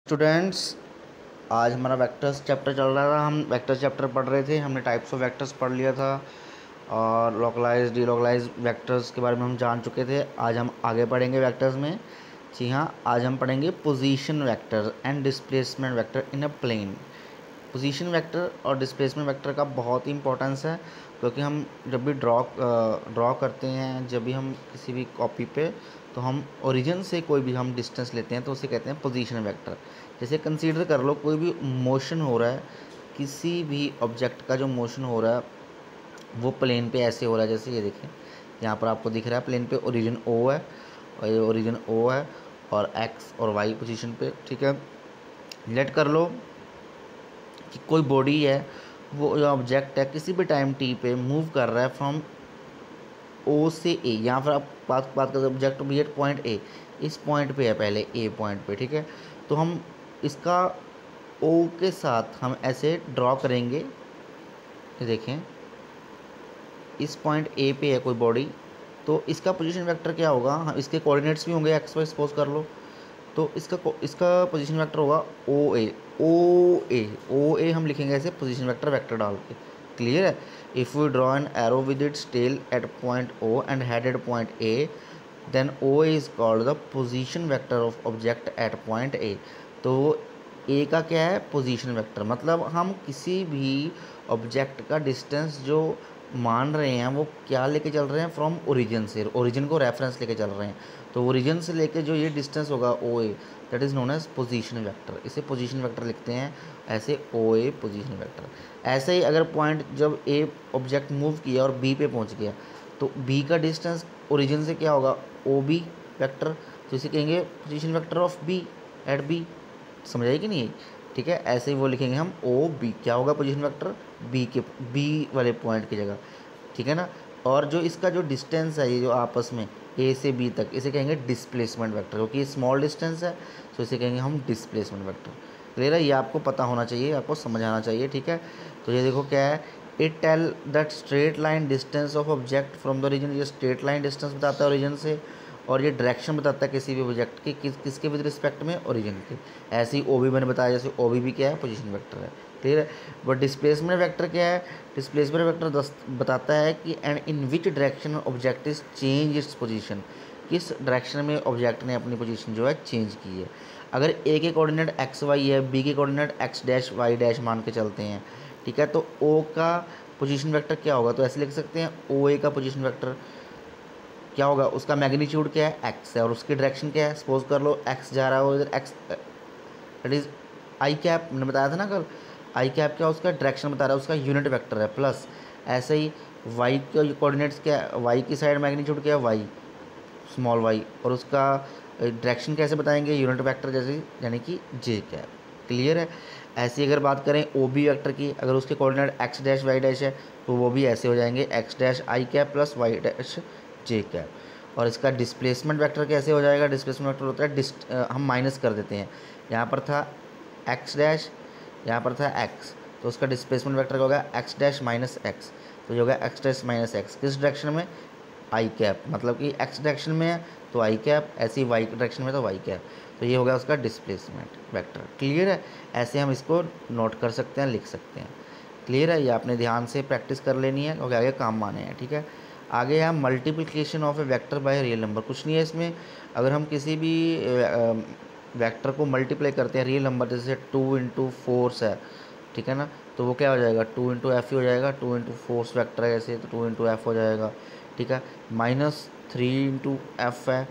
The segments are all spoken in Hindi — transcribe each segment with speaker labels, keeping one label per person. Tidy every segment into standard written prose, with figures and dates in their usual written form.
Speaker 1: स्टूडेंट्स, आज हमारा वेक्टर्स चैप्टर चल रहा था। हम वेक्टर्स चैप्टर पढ़ रहे थे। हमने टाइप्स ऑफ वेक्टर्स पढ़ लिया था और लोकलाइज डीलोकलाइज वेक्टर्स के बारे में हम जान चुके थे। आज हम आगे पढ़ेंगे वेक्टर्स में। जी हाँ, आज हम पढ़ेंगे position vector and displacement vector in a plane. Position vector और डिस्प्लेसमेंट वेक्टर का बहुत ही इंपॉर्टेंस है, क्योंकि हम जब भी ड्रॉ करते हैं, जब भी हम किसी भी कॉपी पे, तो हम ओरिजिन से कोई भी हम डिस्टेंस लेते हैं तो उसे कहते हैं पोजीशन वेक्टर। जैसे कंसीडर कर लो, कोई भी मोशन हो रहा है, किसी भी ऑब्जेक्ट का जो मोशन हो रहा है वो प्लेन पे ऐसे हो रहा है। जैसे ये देखें, यहाँ पर आपको दिख रहा है प्लेन पे ओरिजिन ओ है, और ये ओरिजिन ओ है और एक्स और वाई पोजीशन पे। ठीक है, लेट कर लो कि कोई बॉडी है, वो जो ऑब्जेक्ट है किसी भी टाइम टी पे मूव कर रहा है फ्रॉम ओ से ए। यहाँ पर आप बात करते ऑब्जेक्ट भी एट पॉइंट ए, इस पॉइंट पे है पहले, ए पॉइंट पे। ठीक है, तो हम इसका ओ के साथ हम ऐसे ड्रॉ करेंगे। ये देखें, इस पॉइंट ए पे है कोई बॉडी, तो इसका पोजीशन वेक्टर क्या होगा? हम इसके कोऑर्डिनेट्स भी होंगे एक्स वाई, सपोज कर लो। तो इसका पोजीशन वेक्टर होगा ओ ए। ओ ए हम लिखेंगे ऐसे पोजीशन वेक्टर वेक्टर डाल के। क्लियर है? If we draw an arrow with its tail at point O and head at point A, then O A is called the position vector of object at point A. तो ए का क्या है? Position vector. मतलब हम किसी भी ऑब्जेक्ट का डिस्टेंस जो मान रहे हैं वो क्या लेके चल रहे हैं? फ्रॉम ओरिजिन से, ओरिजिन को रेफरेंस लेके चल रहे हैं। तो ओरिजिन से लेके जो ये डिस्टेंस होगा O A, that is known as position vector. इसे पोजीशन वेक्टर लिखते हैं ऐसे, ओ ए पोजीशन वेक्टर। ऐसे ही अगर पॉइंट जब ए ऑब्जेक्ट मूव किया और बी पे पहुंच गया, तो बी का डिस्टेंस ओरिजिन से क्या होगा? O B vector. तो इसे कहेंगे position vector of B at B. समझ आई कि नहीं? ठीक है, ऐसे ही वो लिखेंगे हम ओ बी। क्या होगा पोजीशन वेक्टर? बी वाले पॉइंट की जगह। ठीक है ना? और जो इसका जो डिस्टेंस है, ये जो आपस में ए से बी तक, इसे कहेंगे डिस्प्लेसमेंट वेक्टर, क्योंकि ये स्मॉल डिस्टेंस है, तो इसे कहेंगे हम डिस्प्लेसमेंट वेक्टर। क्लियर है? ये आपको पता होना चाहिए, आपको समझ आना चाहिए। ठीक है, तो ये देखो क्या है, it tell that straight line distance of object from the origin. ये स्ट्रेट लाइन डिस्टेंस बताता है ओरिजिन से, और ये डायरेक्शन बताता है किसी भी ऑब्जेक्ट की किसके विद रिस्पेक्ट में? ओरिजिन के। ऐसे ही ओ बी मैंने बताया, जैसे ओ बी भी क्या है? पोजीशन वेक्टर है। क्लियर है? बट डिस्प्लेसमेंट वेक्टर क्या है? डिस्प्लेसमेंट वेक्टर बताता है कि and in which direction object is change its position. किस डायरेक्शन में ऑब्जेक्ट ने अपनी पोजीशन जो है चेंज की है। अगर ए के कोऑर्डिनेट एक्स वाई है, बी के coordinate X dash Y dash मान के चलते हैं, ठीक है, तो ओ का पोजीशन वेक्टर क्या होगा? तो ऐसे लिख सकते हैं, ओ ए का पोजीशन वेक्टर क्या होगा? उसका मैग्नीट्यूड क्या है? एक्स है, और उसकी डायरेक्शन क्या है? सपोज कर लो एक्स जा रहा है इधर, x that is I cap. मैंने बताया था ना कल, आई कैप क्या उसका डायरेक्शन बता रहा है, उसका यूनिट वेक्टर है। प्लस ऐसे ही वाई का कोऑर्डिनेट्स क्या है? वाई की साइड मैग्नीट्यूड क्या है? वाई, स्मॉल वाई, और उसका डायरेक्शन कैसे बताएंगे? यूनिट वेक्टर जैसे, यानी कि जे कैप। क्लियर है? ऐसी अगर बात करें ओ बी वेक्टर की, अगर उसके coordinate X dash Y dash है, तो वो भी ऐसे हो जाएंगे, X dash I cap plus Y dash J cap. और इसका डिस्प्लेसमेंट वेक्टर कैसे हो जाएगा? डिस्प्लेसमेंट वेक्टर होता है हम माइनस कर देते हैं। यहाँ पर था एक्स डैश, यहाँ पर था एक्स, तो उसका डिस्प्लेसमेंट वेक्टर होगा एक्स डैश माइनस एक्स। तो ये होगा एक्स डैश माइनस एक्स, किस डायरेक्शन में? आई कैप। मतलब कि एक्स डायरेक्शन में है तो आई कैप, ऐसी वाई डायरेक्शन में तो वाई कैप। तो ये होगा उसका डिस्प्लेसमेंट वेक्टर। क्लियर है? ऐसे हम इसको नोट कर सकते हैं, लिख सकते हैं। क्लियर है? ये आपने ध्यान से प्रैक्टिस कर लेनी है, क्योंकि आगे काम आने हैं। ठीक है, आगे है multiplication of A vector by real number. कुछ नहीं है इसमें, अगर हम किसी भी वेक्टर को मल्टीप्लाई करते हैं रियल नंबर, जैसे 2 इंटू फोर्स है, ठीक है ना, तो वो क्या हो जाएगा? 2 इंटू एफ ही हो जाएगा। 2 इंटू फोर्स वेक्टर है जैसे, तो 2 इंटू एफ हो जाएगा। ठीक है, -3 इंटू एफ है,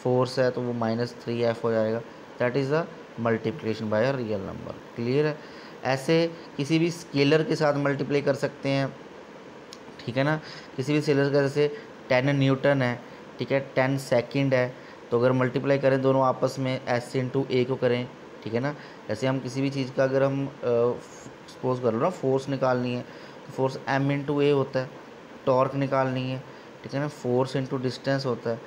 Speaker 1: फोर्स है, तो वो -3f हो जाएगा। That is the multiplication bye a real number. Clear है? ऐसे किसी भी स्केलर के साथ मल्टीप्लाई कर सकते हैं। ठीक है ना, किसी भी स्केलर का, जैसे 10 न्यूटन है, ठीक है, 10 सेकंड है, तो अगर मल्टीप्लाई करें दोनों आपस में, एस इंटू ए को करें, ठीक है ना। जैसे हम किसी भी चीज़ का अगर हम सपोज कर लो ना, फोर्स निकालनी है, तो फोर्स एम इंटू ए होता है। टॉर्क निकालनी है, ठीक है ना, फोर्स इंटू डिस्टेंस होता है।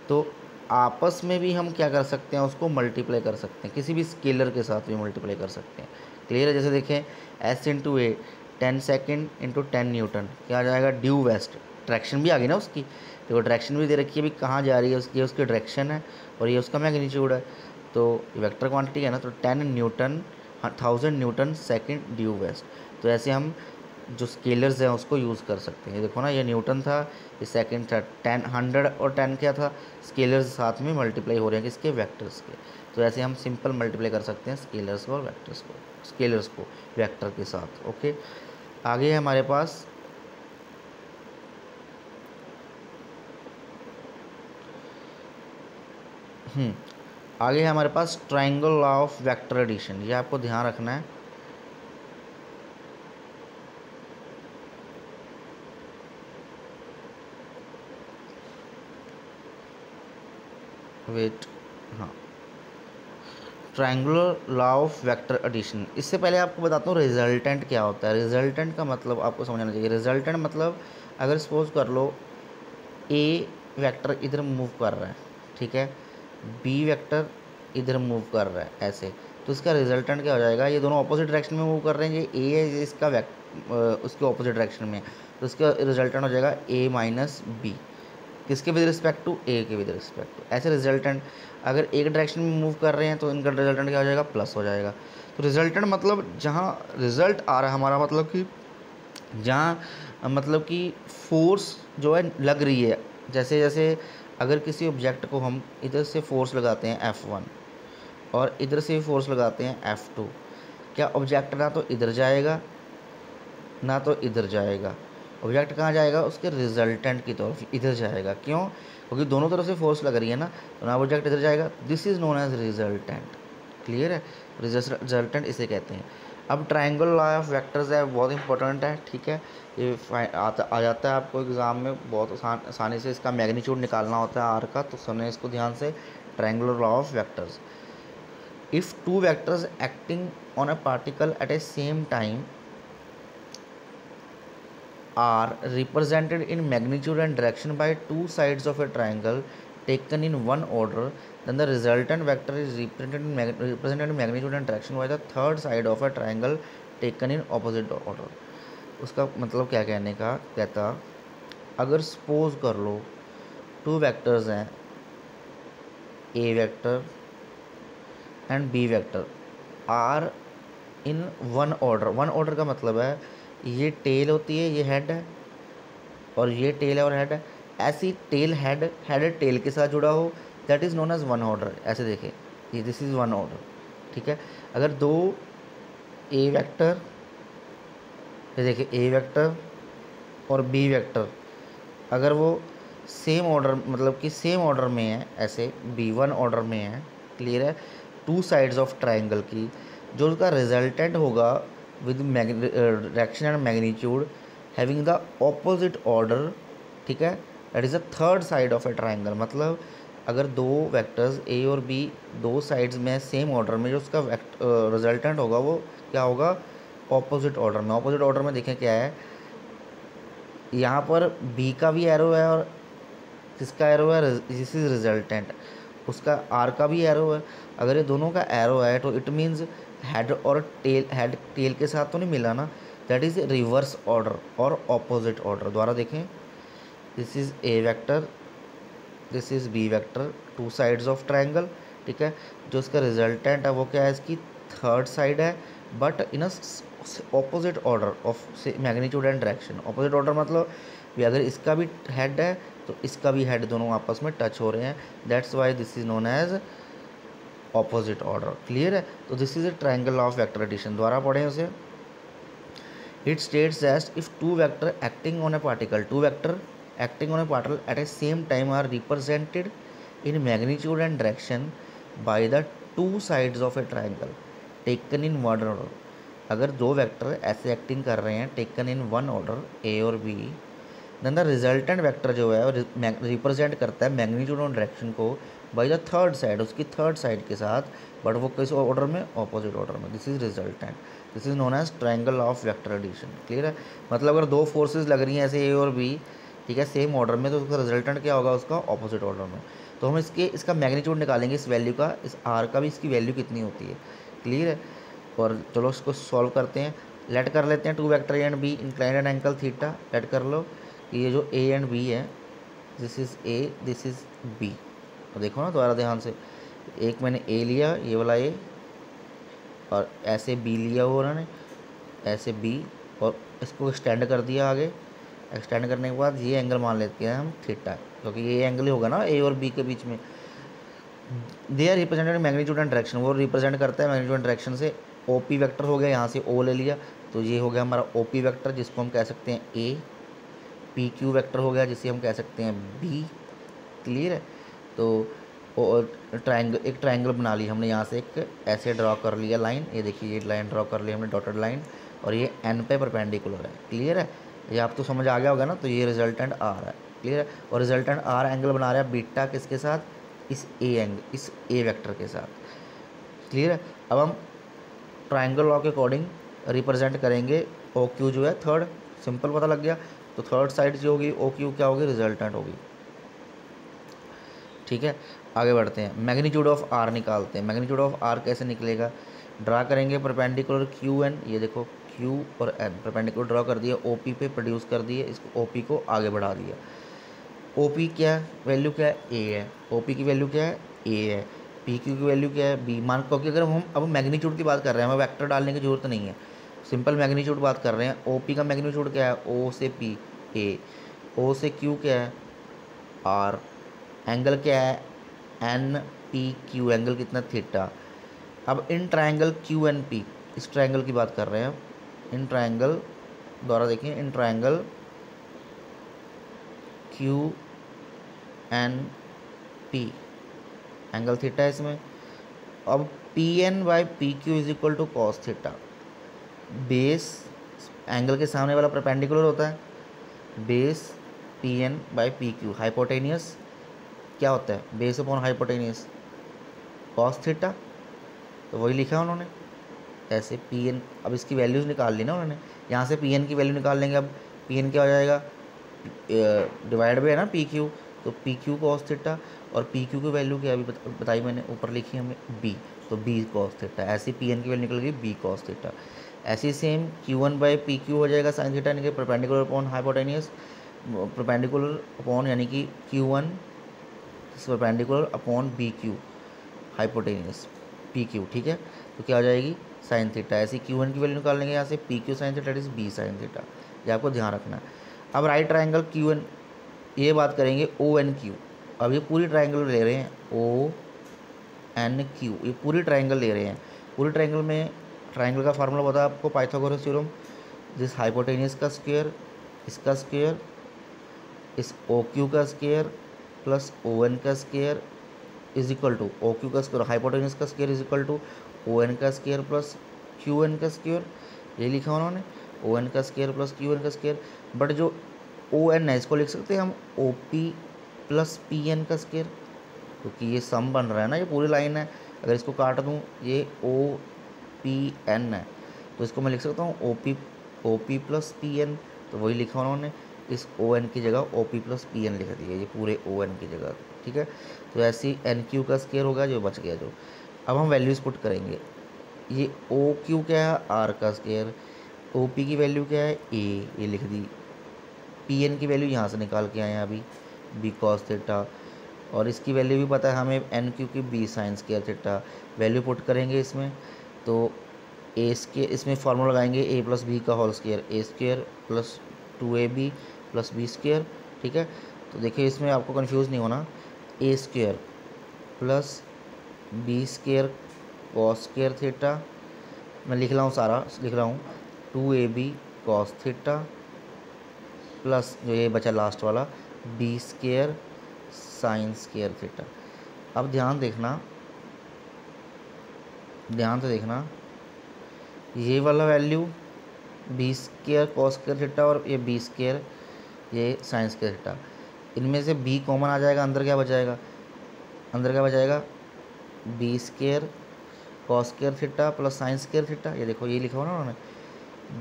Speaker 1: तो आपस में भी हम क्या कर सकते हैं? उसको मल्टीप्लाई कर सकते हैं, किसी भी स्केलर के साथ भी मल्टीप्लाई कर सकते हैं। क्लियर है? जैसे देखें, एस इंटू ए 10 सेकेंड इंटू 10 न्यूटन, क्या आ जाएगा? Due waste. डायरेक्शन भी आ गई ना उसकी, देखो डायरेक्शन भी दे रखी है, भी कहाँ जा रही है उसकी, उसकी डायरेक्शन है, और ये उसका मैग्नीट्यूड है। तो वेक्टर क्वांटिटी है ना, तो 1000 न्यूटन सेकंड ड्यू वेस्ट। तो ऐसे हम जो स्केलर्स हैं उसको यूज़ कर सकते हैं। देखो ना, ये न्यूटन था, ये सेकंड था, 100 और 10 क्या था, स्केलर्स साथ में मल्टीप्लाई हो रहे हैं किसके, वेक्टर्स के। तो ऐसे हम सिंपल मल्टीप्लाई कर सकते हैं स्केलर्स को और वेक्टर्स को, स्केलर्स को वेक्टर के साथ। ओके, आगे है हमारे पास आगे है हमारे पास triangle law of vector addition. ये आपको ध्यान रखना है। वेट, हाँ, triangular law of vector addition. इससे पहले आपको बताता हूँ रिजल्टेंट क्या होता है। रिजल्टेंट का मतलब आपको समझना चाहिए। रिजल्टेंट मतलब अगर सपोज कर लो ए वेक्टर इधर मूव कर रहा है, ठीक है, बी वेक्टर इधर मूव कर रहा है ऐसे, तो इसका रिजल्टेंट क्या हो जाएगा, ये दोनों ऑपोजिट डायरेक्शन में मूव कर रहे हैं, ये ए है, ये इसका उसके ऑपोजिट डायरेक्शन में, तो इसका रिजल्टेंट हो जाएगा ए माइनस बी, किसके विद रिस्पेक्ट टू, ए के विद रिस्पेक्ट टू। ऐसे रिजल्टेंट अगर एक डायरेक्शन में मूव कर रहे हैं तो इनका रिजल्टेंट क्या हो जाएगा, प्लस हो जाएगा। तो रिजल्टेंट मतलब जहाँ रिजल्ट आ रहा है हमारा, मतलब कि जहाँ मतलब कि फोर्स जो है लग रही है, जैसे जैसे अगर किसी ऑब्जेक्ट को हम इधर से फोर्स लगाते हैं F1 और इधर से फोर्स लगाते हैं F2, क्या ऑब्जेक्ट ना तो इधर जाएगा ना तो इधर जाएगा, ऑब्जेक्ट कहाँ जाएगा, उसके रिजल्टेंट की तरफ इधर जाएगा। क्यों, क्योंकि दोनों तरफ से फोर्स लग रही है ना, तो ना ऑब्जेक्ट इधर जाएगा। This is known as resultant. Clear है, रिजल्टेंट इसे कहते हैं। अब ट्रायंगल लॉ ऑफ वेक्टर्स है, बहुत इंपॉर्टेंट है, ठीक है, ये आ जाता है आपको एग्ज़ाम में बहुत आसानी से। इसका मैग्नीट्यूड निकालना होता है आर का, तो सुने इसको ध्यान से। Triangular law of vectors, if two vectors acting on a particle at A same time are represented in magnitude and direction by two sides of a triangle taken in one order, then the resultant vector is represented in magnitude and direction by the third side of a triangle taken in opposite order। उसका मतलब क्या कहने का, कहता अगर सपोज कर लो टू वेक्टर्स हैं, A vector and B vector are in one order. One order का मतलब है ये टेल होती है, ये हेड है, और ये टेल है और हेड है। ऐसी टेल हेड, हेड टेल के साथ जुड़ा हो, that is known as one order. ऐसे देखें, ये दिस इज़ वन ऑर्डर, ठीक है। अगर दो ए वेक्टर, ये देखिए ए वेक्टर और बी वेक्टर, अगर वो सेम ऑर्डर, मतलब कि सेम ऑर्डर में है, ऐसे बी वन ऑर्डर में है, क्लियर है, टू साइड्स ऑफ ट्राइंगल की, जो उसका रिजल्टेंट होगा with direction and magnitude having the opposite order, ठीक है, that is the third side of A triangle. मतलब अगर दो वेक्टर्स ए और बी दो साइड्स में सेम ऑर्डर में, जो उसका रिजल्टेंट होगा वो क्या होगा, ऑपोजिट ऑर्डर में। ऑपोजिट ऑर्डर में देखें क्या है, यहाँ पर बी का भी एरो है और किसका एरो है, दिस इज रिजल्टेंट, उसका आर का भी एरो है। अगर ये दोनों का एरो है तो इट मीन्स हेड और टेल, हेड टेल के साथ तो नहीं मिला ना, दैट इज़ रिवर्स ऑर्डर और ऑपोजिट ऑर्डर। द्वारा देखें, this is A vector, this is B vector, two sides of triangle, ठीक है। जो इसका रिजल्टेंट है वो क्या है, इसकी थर्ड साइड है, but in a opposite order of magnitude and direction. Opposite order मतलब भी अगर इसका भी हेड है तो इसका भी हेड, दोनों आपस में टच हो रहे हैं, that's why this is known as opposite order. Clear है, तो this is a triangle of vector addition. द्वारा पढ़ें उसे। It states that if two vector acting on a particle, two vector acting on a particle at a same time are represented in magnitude and direction by the two sides of a triangle taken in one order। अगर दो वेक्टर ऐसे एक्टिंग कर रहे हैं taken in one order A और B, then the resultant vector जो है वो रिप्रेजेंट करता है मैग्नीट्यूड और डायरेक्शन को बाय द थर्ड साइड, उसकी थर्ड साइड के साथ, बट वो किस ऑर्डर में, ऑपोजिट ऑर्डर में। This is resultant, this is known as triangle of vector addition. Clear है, मतलब अगर दो फोर्सेज लग रही हैं ऐसे ए और बी, ठीक है, सेम ऑर्डर में, तो उसका रिजल्टेंट क्या होगा, उसका ऑपोजिट ऑर्डर में। तो हम इसका मैग्नीट्यूड निकालेंगे इस वैल्यू का, इस आर का भी, इसकी वैल्यू कितनी होती है। क्लियर है, और चलो इसको सॉल्व करते हैं। लेट कर लेते हैं two vector A and B inclined and angle theta. Let कर लो कि ये जो ए एंड बी है, this is A, this is B. तो देखो ना दोबारा ध्यान से, एक मैंने ए लिया, ये वाला ए, और ऐसे बी लिया हुआ उन्होंने, ऐसे बी, और इसको एक्सटेंड कर दिया आगे। एक्सटेंड करने के बाद ये एंगल मान लेते हैं हम थीटा, क्योंकि ये एंगल ही होगा ना ए और बी के बीच में। They are represented magnitude and direction, वो रिप्रेजेंट करता है मैग्नीट्यूड एंड डायरेक्शन से। ओ पी वैक्टर हो गया, यहाँ से ओ ले लिया तो ये हो गया हमारा ओ पी वैक्टर, जिसको हम कह सकते हैं ए। पी क्यू वैक्टर हो गया, जिसे हम कह सकते हैं बी। क्लियर है? तो ट्रायंगल, एक ट्रायंगल बना ली हमने, यहाँ से एक ऐसे ड्रॉ कर लिया लाइन, ये देखिए ये लाइन ड्रॉ कर ली हमने, डॉटेड लाइन, और ये एन पे परपेंडिकुलर है। क्लियर है? ये आप तो समझ आ गया होगा ना। तो ये रिजल्टेंट आर है। क्लियर है? और रिजल्टेंट आर एंगल बना रहा है बीटा किसके साथ? इस ए एंगल, इस ए वेक्टर के साथ। क्लियर है? अब हम ट्रायंगल लॉ के अकॉर्डिंग रिप्रेजेंट करेंगे ओ क्यू जो है थर्ड, सिंपल पता लग गया। तो थर्ड साइड जो होगी ओ क्यू क्या होगी? रिजल्टेंट होगी। ठीक है, आगे बढ़ते हैं। मैग्नीट्यूड ऑफ आर निकालते हैं। मैग्नीट्यूड ऑफ आर कैसे निकलेगा? ड्रा करेंगे परपेंडिकुलर क्यू एन, ये देखो क्यू और एन परपेंडिकुलर ड्रॉ कर दिया, ओ पी पे प्रोड्यूस कर दिए, इसको ओ पी को आगे बढ़ा दिया। ओ पी क्या वैल्यू क्या है? ए है। ओ पी की वैल्यू क्या है? ए है। पी क्यू की वैल्यू क्या है? बी। मान, क्योंकि अगर हम अब मैग्नीट्यूड की बात कर रहे हैं, हमें वेक्टर डालने की जरूरत नहीं है, सिंपल मैग्नीट्यूड बात कर रहे हैं। ओ पी का मैग्नीट्यूड क्या है? ओ से पी ए, ओ से क्यू क्या है? आर। एंगल क्या है? एन पी क्यू, एंगल कितना? थीटा। अब in triangle Q N P, इस ट्रायंगल की बात कर रहे हैं, इन ट्रायंगल द्वारा देखिए, in triangle Q N P, angle theta है इसमें। अब P N by P Q is equal to cos theta. Base angle के सामने वाला परपेंडिकुलर होता है, base P N by P Q, hypotenuse क्या होता है? Base upon hypotenuse cos theta. तो वही लिखा उन्होंने ऐसे पी एन। अब इसकी वैल्यूज़ निकाल ली ना उन्होंने, यहाँ से पी एन की वैल्यू निकाल लेंगे। अब पी एन क्या हो जाएगा? डिवाइड बाय है ना पी क्यू, तो पी क्यू कॉस थीटा, और पी क्यू की वैल्यू क्या अभी बताई मैंने, ऊपर लिखी हमें बी, तो बी कॉस थीटा। ऐसे पी एन की वैल्यू निकल गई बी कॉस थीटा। ऐसे same Q one by P Q हो जाएगा साइन थीटा, यानी कि perpendicular upon hypotenuse, perpendicular upon यानी कि Q one perpendicular upon B Q, hypotenuse P Q. ठीक है, तो क्या हो जाएगी? Sine theta. ऐसे क्यू वन की वैल्यू निकाल लेंगे यहाँ से, P Q sine theta is B sine theta. ये आपको ध्यान रखना है। अब राइट ट्रायंगल क्यू एन, ये बात करेंगे ओ एन क्यू। अब ये पूरी ट्रायंगल ले रहे हैं, ओ एन क्यू, ये पूरी ट्रायंगल ले रहे हैं। पूरी ट्रायंगल में ट्रायंगल का फार्मूला पता है आपको, पाइथागोरस थ्योरम। दिस हाइपोटेनियस का स्क्वायर, इसका स्क्वायर, इस ओ क्यू का स्क्वायर प्लस ओ एन का square is equal to O Q का स्क्वायर, हाइपोटेनियस का square is equal to O N का स्क्वायर प्लस क्यू एन का स्क्वायर। ये लिखा उन्होंने, ओ एन का स्क्वायर प्लस क्यू एन का स्क्वायर। बट जो ओ एन है इसको लिख सकते हैं हम O P plus P N का स्क्वायर, क्योंकि ये सम बन रहा है ना, ये पूरी लाइन है। अगर इसको काट दूँ, ये ओ पी एन है, तो इसको मैं लिख सकता हूँ O P plus P N. तो वही लिखा उन्होंने, इस ओ एन की जगह O P plus P N लिख दिया, ये पूरे ओ एन की जगह। ठीक है, तो ऐसी एन क्यू का स्क्वायर होगा जो बच गया जो। अब हम वैल्यूज़ पुट करेंगे। ये ओ क्यू क्या है? आर का स्क्वायर। ओ पी की वैल्यू क्या है? ए, ये लिख दी। पी एन की वैल्यू यहाँ से निकाल के आए हैं अभी, बी कॉस थीटा। और इसकी वैल्यू भी पता है हमें, एन क्यू की B sine square theta. Value put करेंगे इसमें, तो ए स्क्वायर, इसमें फार्मूला लगाएंगे ए प्लस बी का whole square, A square plus 2ab plus B square. ठीक है, तो देखिए इसमें आपको कंफ्यूज नहीं होना, A square plus B square cos square theta, मैं लिख रहा हूँ सारा, लिख रहा हूँ 2ab कॉस थीटा प्लस जो ये बचा लास्ट वाला B square sine square theta. अब ध्यान देखना, ध्यान से देखना, ये वाला value B square cos square theta और ये बी स्क्वायर ये साइन स्क्वायर थीटा, इनमें से बी कॉमन आ जाएगा, अंदर क्या बचाएगा? अंदर क्या बचाएगा? B square cos square theta plus sine square theta. ये देखो ये लिखा हुआ ना उन्होंने,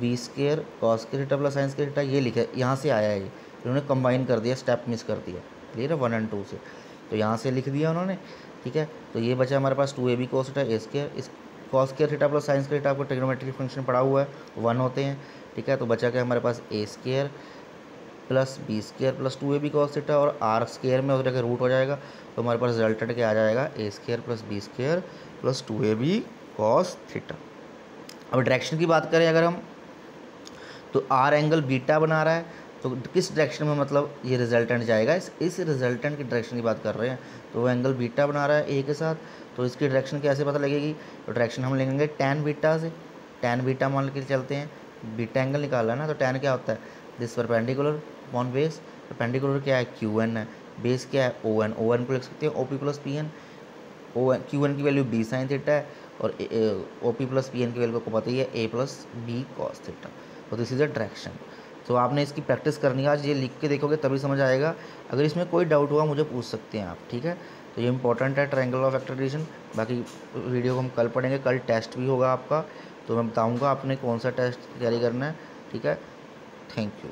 Speaker 1: B square cos square theta plus sine square theta, ये लिखा है, यहाँ से आया है ये, इन्होंने कंबाइन कर दिया, स्टेप मिस कर दिया। क्लियर है? 1 और 2 से, तो यहाँ से लिख दिया उन्होंने। ठीक है, तो ये बचा हमारे पास 2ab कॉस थीटा ए स्क्वायर, इस cos square theta plus sine square theta आपको ट्रिग्नोमेट्रिक फंक्शन पड़ा हुआ है, 1 होते हैं। ठीक है, तो बचा क्या हमारे पास? A square plus b square plus 2ab cos theta, और आर स्केयर में उधर के रूट हो जाएगा, तो हमारे पास रिजल्टेंट क्या आ जाएगा, a square plus b square plus 2ab cos theta. अब डायरेक्शन की बात करें अगर हम, तो आर एंगल बीटा बना रहा है, तो किस डायरेक्शन में मतलब ये रिजल्टेंट जाएगा, इस रिजल्टेंट की डायरेक्शन की बात कर रहे हैं, तो वो एंगल बीटा बना रहा है ए के साथ, तो इसकी डायरेक्शन कैसे पता लगेगी, तो डायरेक्शन हम लेंगे टैन बीटा से। टैन बीटा मान के चलते हैं, बीटा एंगल निकालना है ना, तो टैन क्या होता है, this perpendicular upon base, perpendicular क्या है, क्यू एन है, बेस क्या है, ओ एन, ओ एन को लिख सकते हैं O P plus P N, O N Q N की वैल्यू बी साइन थीटा है, और O P plus P N की वैल्यू को पता ही है A plus B cos theta, तो दिस इज अ डायरेक्शन। तो आपने इसकी प्रैक्टिस करनी है, आज ये लिख के देखोगे तभी समझ आएगा, अगर इसमें कोई डाउट होगा मुझे पूछ सकते हैं आप, ठीक है। तो ये इंपॉर्टेंट है ट्रायंगल ऑफ वेक्टर, बाकी वीडियो को हम कल पढ़ेंगे, कल टेस्ट भी होगा आपका, तो मैं बताऊंगा आपने कौन सा टेस्ट तैयारी करना है, ठीक है। Thank you.